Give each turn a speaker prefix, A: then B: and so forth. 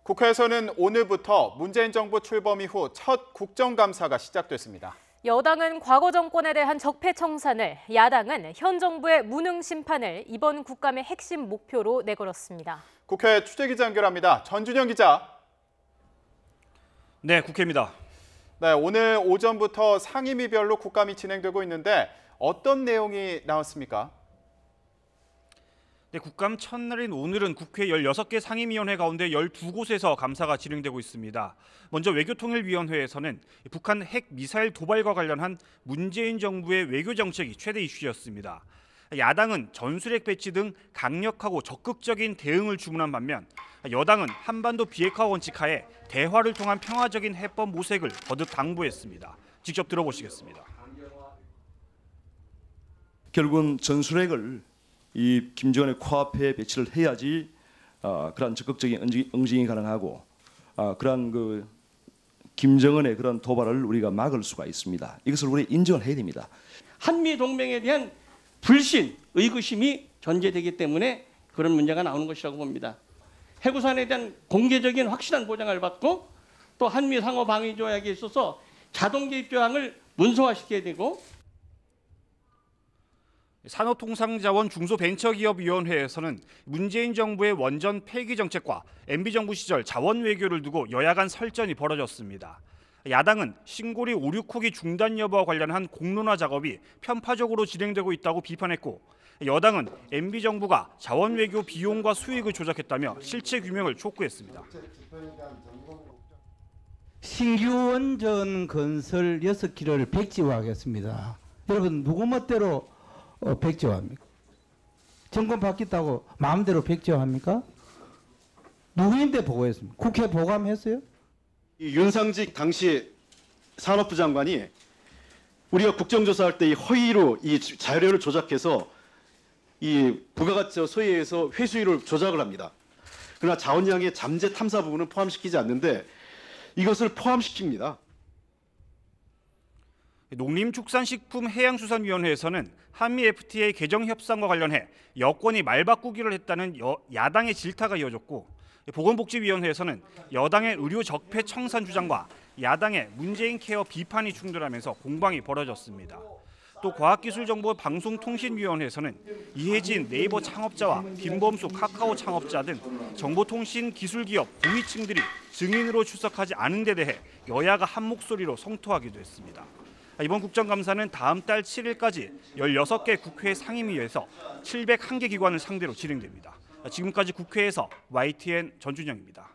A: 국회에서는 오늘부터 문재인 정부 출범 이후 첫 국정감사가 시작됐습니다.
B: 여당은 과거 정권에 대한 적폐청산을, 야당은 현 정부의 무능 심판을 이번 국감의 핵심 목표로 내걸었습니다.
A: 국회 취재기자 연결합니다. 전준영 기자.
C: 네, 국회입니다.
A: 네, 오늘 오전부터 상임위별로 국감이 진행되고 있는데 어떤 내용이 나왔습니까?
C: 네, 국감 첫날인 오늘은 국회 16개 상임위원회 가운데 12곳에서 감사가 진행되고 있습니다. 먼저 외교통일위원회에서는 북한 핵 미사일 도발과 관련한 문재인 정부의 외교 정책이 최대 이슈였습니다. 야당은 전술핵 배치 등 강력하고 적극적인 대응을 주문한 반면 여당은 한반도 비핵화 원칙 하에 대화를 통한 평화적인 해법 모색을 거듭 당부했습니다. 직접 들어보시겠습니다.
D: 결국은 전술핵을 이 김정은의 코앞에 배치를 해야지 그러한 적극적인 응징이 가능하고 그러한 그 김정은의 그런 도발을 우리가 막을 수가 있습니다. 이것을 우리 인정을 해야 됩니다.
E: 한미 동맹에 대한 불신, 의구심이 전제되기 때문에 그런 문제가 나오는 것이라고 봅니다. 해구산에 대한 공개적인 확실한 보장을 받고 또 한미 상호 방위 조약에 있어서 자동 개입 조항을 문서화시켜야 되고
C: 산업통상자원 중소벤처기업위원회에서는 문재인 정부의 원전 폐기 정책과 MB정부 시절 자원 외교를 두고 여야 간 설전이 벌어졌습니다. 야당은 신고리 5, 6호기 중단 여부와 관련한 공론화 작업이 편파적으로 진행되고 있다고 비판했고 여당은 MB정부가 자원 외교 비용과 수익을 조작했다며 실체 규명을 촉구했습니다.
F: 신규 원전 건설 6기를 백지화하겠습니다. 여러분 누구 멋대로 백지화합니까? 정권 바뀌었다고 마음대로 백지화합니까? 누구인데 보고했습니까? 국회 보고했어요?
G: 윤상직 당시 산업부 장관이 우리가 국정조사할 때 이 허위로 이 자료를 조작해서 이 부가가치 소위에서 회수율을 조작을 합니다. 그러나 자원량의 잠재 탐사 부분은 포함시키지 않는데 이것을 포함시킵니다.
C: 농림축산식품해양수산위원회에서는 한미 FTA 개정 협상과 관련해 여권이 말바꾸기를 했다는 야당의 질타가 이어졌고 보건복지위원회에서는 여당의 의료 적폐 청산 주장과 야당의 문재인 케어 비판이 충돌하면서 공방이 벌어졌습니다. 또 과학기술정보방송통신위원회에서는 이혜진 네이버 창업자와 김범수 카카오 창업자 등 정보통신기술기업 고위층들이 증인으로 출석하지 않은 데 대해 여야가 한 목소리로 성토하기도 했습니다. 이번 국정감사는 다음 달 7일까지 16개 국회 상임위에서 701개 기관을 상대로 진행됩니다. 지금까지 국회에서 YTN 전준영입니다.